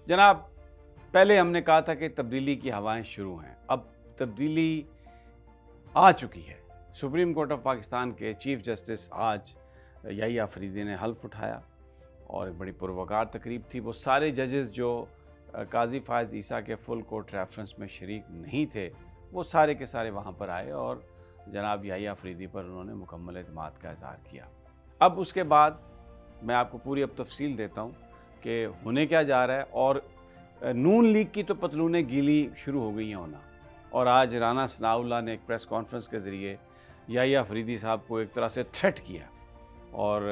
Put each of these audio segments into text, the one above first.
जनाब, पहले हमने कहा था कि तब्दीली की हवाएं शुरू हैं। अब तब्दीली आ चुकी है। सुप्रीम कोर्ट ऑफ पाकिस्तान के चीफ जस्टिस आज याहिया अफरीदी ने हल्फ उठाया और एक बड़ी पुरवकार तकरीब थी। वो सारे जजेस जो काजी फायज़ ईसा के फुल कोर्ट रेफरेंस में शरीक नहीं थे, वो सारे के सारे वहाँ पर आए और जनाब याहिया अफरीदी पर उन्होंने मुकम्मल एतमाद का इज़हार किया। अब उसके बाद मैं आपको पूरी अब तफसील देता हूँ कि होने क्या जा रहा है। और नून लीग की तो पतलूनें गीली शुरू हो गई हैं होना। और आज राना सनाउल्लाह ने एक प्रेस कॉन्फ्रेंस के ज़रिए याहिया अफरीदी साहब को एक तरह से थ्रेट किया और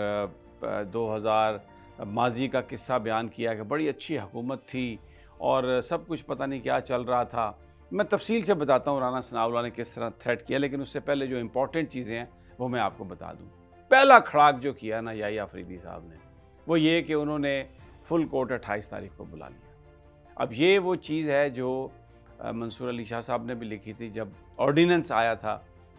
2000 माजी का किस्सा बयान किया कि बड़ी अच्छी हुकूमत थी और सब कुछ पता नहीं क्या चल रहा था। मैं तफसील से बताता हूँ राना सनाउल्लाह ने किस तरह थ्रेट किया, लेकिन उससे पहले जो इम्पोर्टेंट चीज़ें हैं वो मैं आपको बता दूँ। पहला खड़ाक जो किया ना याहिया अफरीदी साहब ने, वो ये कि उन्होंने फुल कोर्ट 28 तारीख को बुला लिया। अब ये वो चीज़ है जो मंसूर अली शाह साहब ने भी लिखी थी जब ऑर्डिनेंस आया था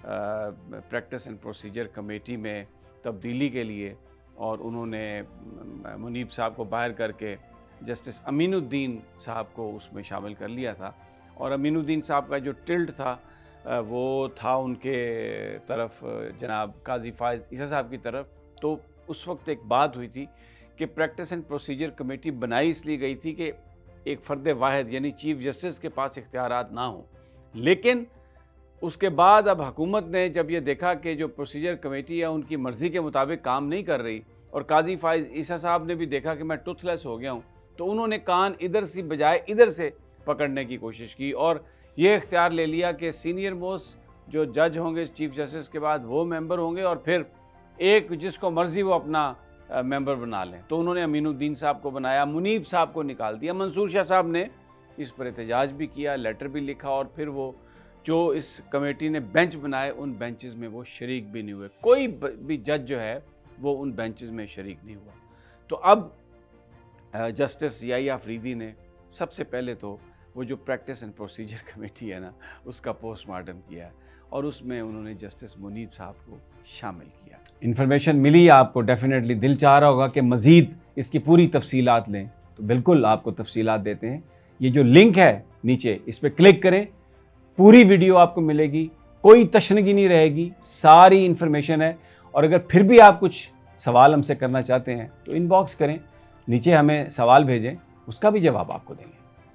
प्रैक्टिस एंड प्रोसीजर कमेटी में तब्दीली के लिए, और उन्होंने मुनीब साहब को बाहर करके जस्टिस अमीनुद्दीन साहब को उसमें शामिल कर लिया था। और अमीनुद्दीन साहब का जो टिल्ट था वो था उनके तरफ, जनाब काजी फायज़ ईसा साहब की तरफ। तो उस वक्त एक बात हुई थी कि प्रैक्टिस एंड प्रोसीजर कमेटी बनाई इसलिए गई थी कि एक फ़र्द वाहिद यानी चीफ जस्टिस के पास इख्तियारात ना हो। लेकिन उसके बाद अब हुकूमत ने जब ये देखा कि जो प्रोसीजर कमेटी है उनकी मर्ज़ी के मुताबिक काम नहीं कर रही, और काजी फायज़ ईसा साहब ने भी देखा कि मैं टूथलेस हो गया हूँ, तो उन्होंने कान इधर से बजाय इधर से पकड़ने की कोशिश की और ये इख्तियार ले लिया कि सीनियर मोस्ट जो जज होंगे चीफ जस्टिस के बाद वो मेंबर होंगे और फिर एक जिसको मर्ज़ी वो अपना मेंबर बना लें। तो उन्होंने अमीनुद्दीन साहब को बनाया, मुनीब साहब को निकाल दिया। मंसूर शाह साहब ने इस पर एहतजाज भी किया, लेटर भी लिखा, और फिर वो जो इस कमेटी ने बेंच बनाए उन बेंचेस में वो शरीक भी नहीं हुए। कोई भी जज जो है वो उन बेंचेस में शरीक नहीं हुआ। तो अब जस्टिस याहिया अफरीदी ने सबसे पहले तो वो जो प्रैक्टिस एंड प्रोसीजर कमेटी है ना, उसका पोस्टमार्टम किया और उसमें उन्होंने जस्टिस मुनीब साहब को शामिल किया। इन्फॉर्मेशन मिली आपको, डेफिनेटली दिल चाह रहा होगा कि मज़ीद इसकी पूरी तफसीलात लें, तो बिल्कुल आपको तफसीलात देते हैं। ये जो लिंक है नीचे, इस पर क्लिक करें, पूरी वीडियो आपको मिलेगी, कोई तशनगी नहीं रहेगी, सारी इन्फॉर्मेशन है। और अगर फिर भी आप कुछ सवाल हमसे करना चाहते हैं तो इनबॉक्स करें, नीचे हमें सवाल भेजें, उसका भी जवाब आपको देंगे।